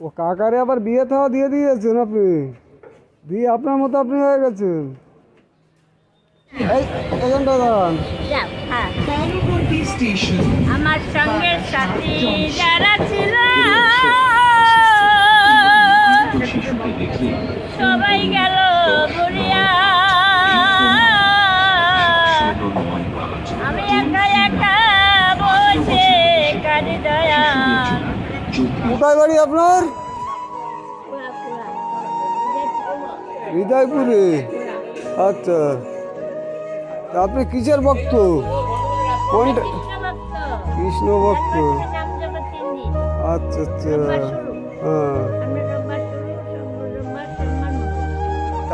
ও কাকারে আবার বিয়ে থাওয়া দিয়ে দিয়েছেন আপনি, দিয়ে আপনার মতো আপনি হয়ে গেছেন। এখানটা দাঁড়ান। আমার সঙ্গে সাথী যারা ছিল সবাই গেল বুড়িয়া, আমি একা একা বসে কাঁদি দয়া। কোথায় বাড়ি আপনার? হৃদয়পুরে। আচ্ছা, তা আপনি কিসের ভক্ত? কোনটা? কৃষ্ণ ভক্ত। আচ্ছা আচ্ছা, হ্যাঁ।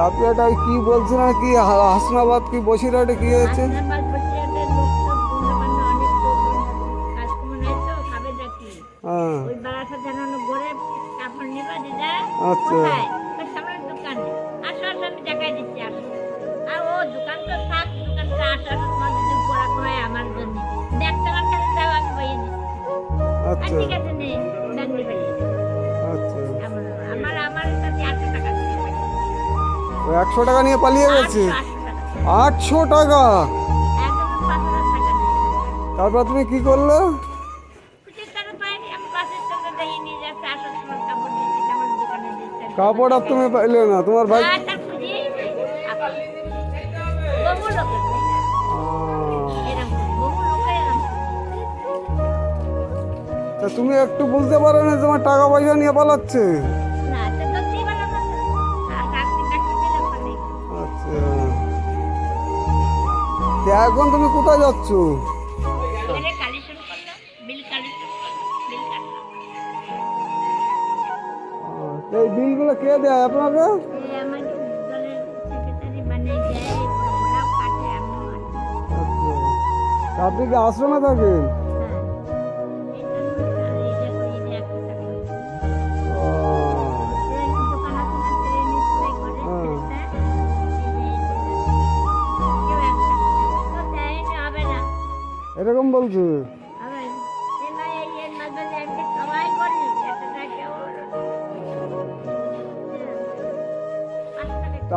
আপনি এটা কি বলছেন আর কি, হাসনাবাদ কি বসিরহাটে কি হয়েছে? আচ্ছা, আচ্ছা, আচ্ছা। 100 টাকা নিয়ে পালিয়ে গেছে? 800 টাকা? তারপর তুমি কি করলে? কাপড় আর তুমি পাইলে না? তোমার ভাই? তা তুমি একটু বুঝতে পারো না তোমার টাকা পয়সা নিয়ে পালাচ্ছে? আচ্ছা, এখন তুমি কোথায় যাচ্ছ? এই বিলগুলো কে দেয় আপনাকে? আপনি কি আশ্রমে থাকেন? এরকম বলছে?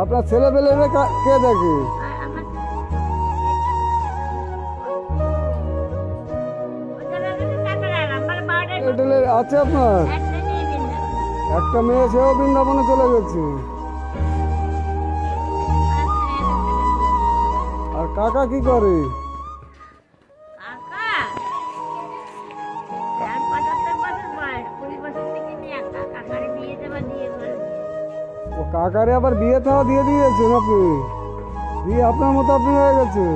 আপনার ছেলে পেলে কে দেখে? আছে আপনার একটা মেয়ে, সেও বৃন্দাবনে চলে গেছে। আর কাকা কি করে? ও কাকারে আবার বিয়ে থাওয়া দিয়ে দিয়েছেন আপনি, দিয়ে আপনার মতো আপনি হয়ে গেছেন।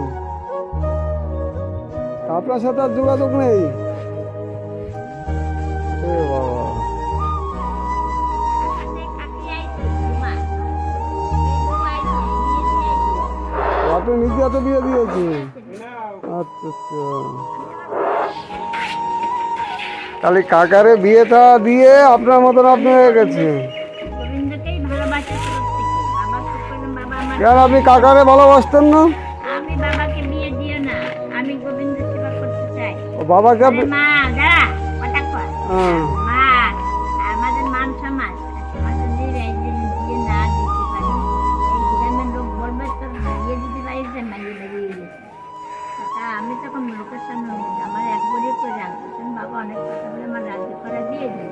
আপনার সাথে আর যোগাযোগ নেই? বাবা, আপনি নিজে হাতে বিয়ে দিয়েছেন? আচ্ছা আচ্ছা, তাহলে কাকারে বিয়ে থাওয়া দিয়ে আপনার মতন আপনি হয়ে গেছেন। কেন আপনি কাকারে ভালোবাসতেন না? আমি বাবাকে বিয়ে দিও না, আমি গোবিন্দ সেবা করতে চাই। ও বাবাকে আপনি? মা দাঁড়া, কথা কর। মা, আমাদের মান সমাজ, আমাদের বিয়ে না দিতে পারি, এই গ্রামের লোক বলবে তোর বিয়ে দিতে পারিস যে মাইয়ে লাগিয়ে গেছে। আমি তখন লোকের সামনে আমার একবারই তো জানতেছেন বাবা অনেক কথা বলে আমার রাজ্য করা দিয়ে দিল।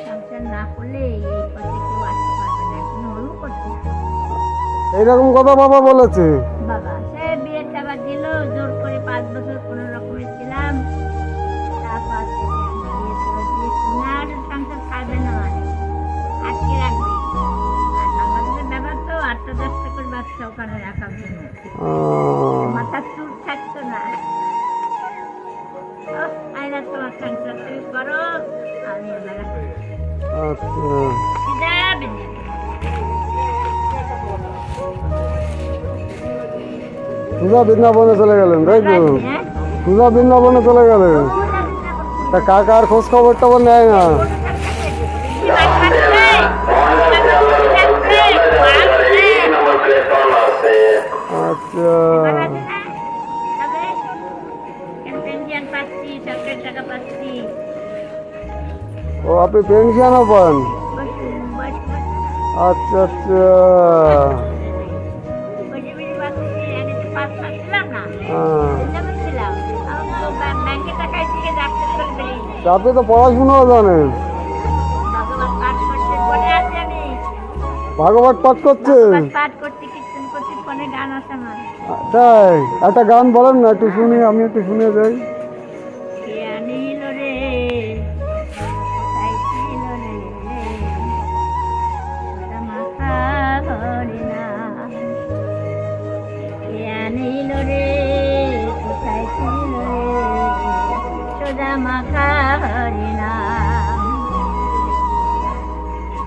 সংসার না করলে এই পথে কেউ আসতে পারবে না, এখন হলু করতে। এইরকম কথা বাবা বলেছে? বাবা সে বিয়ে চাবা দিল জোর করে, 5 বছর কোনো রকমের ছিলাম, তারপর থেকে বিয়ে চাবা দিয়েছি। আর সংসার খাবে না, মানে আটকে রাখবে। আর বাংলাদেশের ব্যাপার তো 8-10টা করে ব্যবসা ওখানে রাখার জন্য মাথার চুল থাকতো না। আয়না তোমার সংসার তুমি করো, আমি সুজা বৃন্দাবনে চলে গেলেন, তাই তো? সুজা বৃন্দাবনে চলে গেলেন, তা কাকার খোঁজ খবর টবর নেয় না? আচ্ছা, ও আপনি পেনশনও পান? বয়স্ক আচ্ছা আচ্ছা। ওই যে বিড়ি বাঁচছি, আগে তো 5 মাস ছিলাম না, হ্যাঁ, যেমন ছিলাম। আমার তো ব্যাংকে টাকায় থেকে ডাক্তার করে বেরিয়েছি। তা আপনি তো পড়াশুনোও জানেন, ভগবান পাঠ করতে পরে আছি আমি। ভাগবত পাঠ করছেন? ভগবান পাঠ করতে কীর্তন করতে ফোনে গান আছে আমার। তাই একটা গান বলেন না, একটু শুনি, আমি একটু শুনে যাই। কে আনিল রে, কোথায় ছিল রে, সোদা মাখা হরিনাম। কে আনিল রে, কোথায় ছিল রে, সোদা মাখা হরিনাম।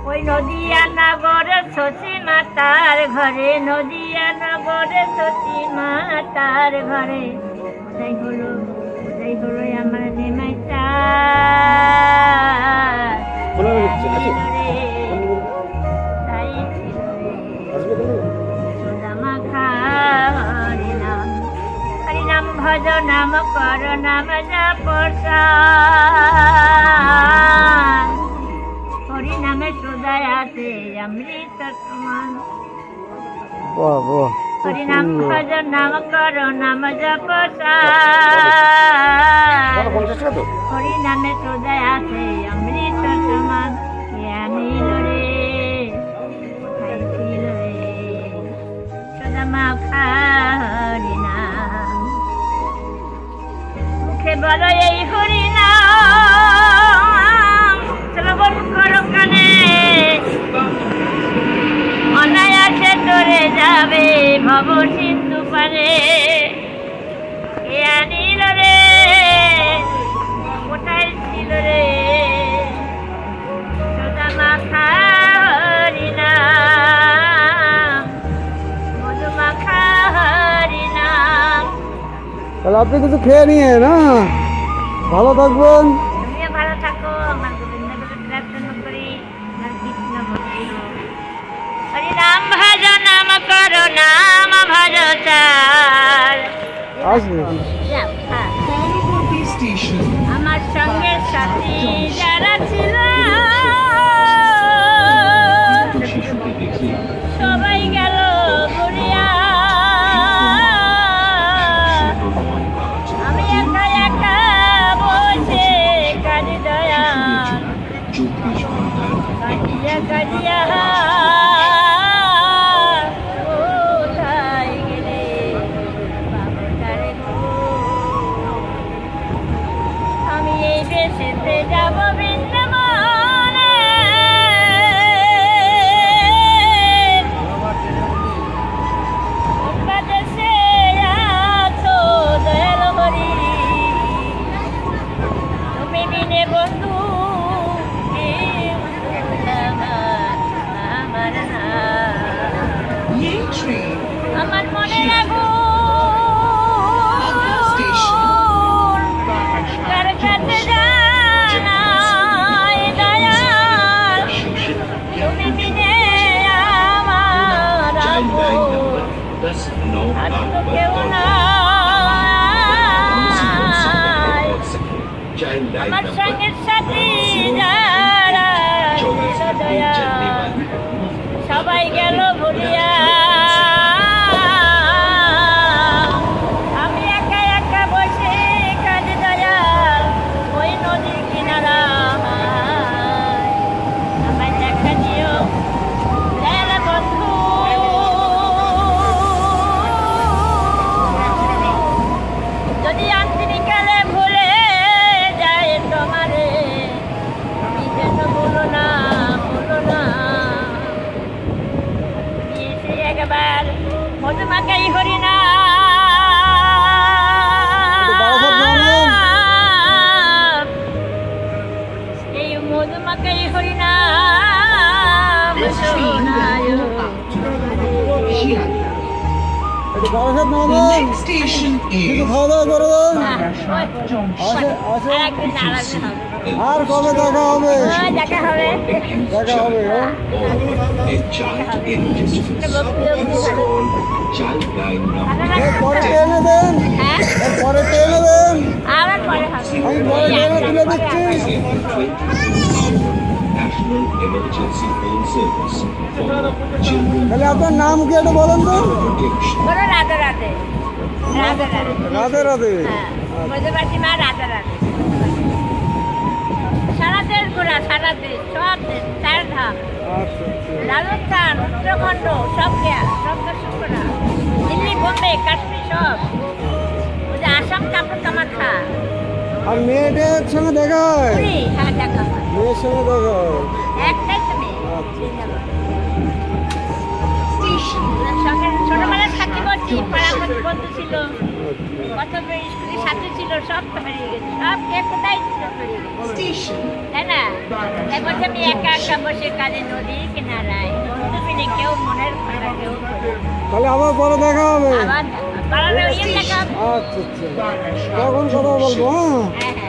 ওই নদিয়া নগরে শশী মাতার ঘরে, নদিয়া নগরে শশী মাতার ঘরে, কোথায় হলো আমার নেমাই চার। তাই ছিল রে সোদা মাখা হরিনাম। হরিনাম ভজ নাম কর নাম জপ সার। হরিনামে সদায় আছে অমৃত সমান। বাহ বাহ, হরিনাম ভজ নাম কর নাম জপ সার। হরিনামে সদায় আছে অমৃত সমান। কে আনিল রে, কোথায় ছিল রে, সোদা মাখা হরিনাম। মুখে বলো এই হরিনাম, শ্রবণ করো কানে, অনায়াসে তোরে যাবে ভব সিন্ধু পারে। কে আনিল রে, কোথায় ছিল রে, সোদা মাখা হরিনাম, মধু মাখা হরিনাম। তাহলে আপনি কিছু খেয়ে নিয়ে না, ভালো থাকবেন। তুমিও ভালো থাকো, আমার গোবিন্দকে প্রার্থনা করি, আমার কৃষ্ণ ভক্তি হোক। হরিনাম ভজ নাম করো নাম ভজ চার। আসবে যাও, হ্যাঁ। পরবর্তী স্টেশন আমার সঙ্গে সাথী যারা ছিল শিশুকে দেখে সবাই গেল ঘুরিয়া। আমি একা একা বসে কাঁদি দয়া, 24 ঘন্টার কাঁদিয়া কাঁদিয়া কোথায় গেলে বাবুটারে গো। আমি এই দেশেতে যাব বৃন্দাবনে, কোন দেশে আছো দয়াল হরি, তুমি বিনে বন্ধু কেউ আমার না। এই ট্রেন আমার মনে লাগো কার কাছে জানাই দয়াল, তুমি বিনে আমার আপন, আর তো কেউ নাই। আমার সঙ্গের সাথী যারা ছিল দয়াল, সবাই গেল ভুলিয়া। আমি একা একা বসে কাঁদি দয়াল, ওই নদীর কিনারায়। আমায় দেখা দিও দয়াল বন্ধু, যদি আন্তরিকালে ভুলে যায় তোমারে, তুমি যেন বলো না, বলো না। তুমি এসে একবার মধুমাখাই হরিনা, এই মধুমাখাই হরিনাম শোনায়। শিয়ালদা। একটু বারাসাত The নামবেন, next station একটু is খাওয়া দাওয়া করে দেন। Junction. একদিন আলাদা হবে, আর কবে দেখা হবে? দেখা হবে। দেখা হবে, হ্যাঁ? A child in distress. Child line number এর পরে ট্রেনে দেন, হ্যাঁ, এর পরে ট্রেনে দেন, আবার পরে হবে। আমি পরে ট্রেনে তুলে দিচ্ছি। 24 hours. National Emergency Phone Service for children তাহলে আপনার নাম কি একটু বলেন তো? protection. বলো রাধে রাধে রাধে রাধে রাধে রাধে। হ্যাঁ মধ্যবাসী মা রাধে রাধে সারা দেশ ঘোরা সারা দেশ সব দেশ চার ধাম আচ্ছা আচ্ছা। রাজস্থান উত্তরাখণ্ড সব গিয়া সব দর্শন করা দিল্লি বোম্বে কাশ্মীর সব ওই যে আসাম কাপড় কামাখ্যা আর মেয়েদের সঙ্গে দেখা হয়? পুরী হ্যাঁ দেখা হয়। মেয়ের সঙ্গে দেখা হয়। একটাই তো মেয়ে আচ্ছা। Station. ওদের সঙ্গে ছোটবেলায় থাকি বলছি পাড়া বন্ধু ছিল কত স্কুলের সাথে ছিল সব তো হারিয়ে গেছে সব কে কোথায় ছিল হারিয়ে গেছে Station. তাই না তাই বলছি আমি একা একা বসে কাজে নদীর কিনারায় বন্ধু মিলে কেউ মনের কথা কেউ করে। তাহলে আবার পরে দেখা হবে। আবার পাড়ার ওই দেখা হবে। আচ্ছা আচ্ছা, তখন কথা বলবো। হ্যাঁ হ্যাঁ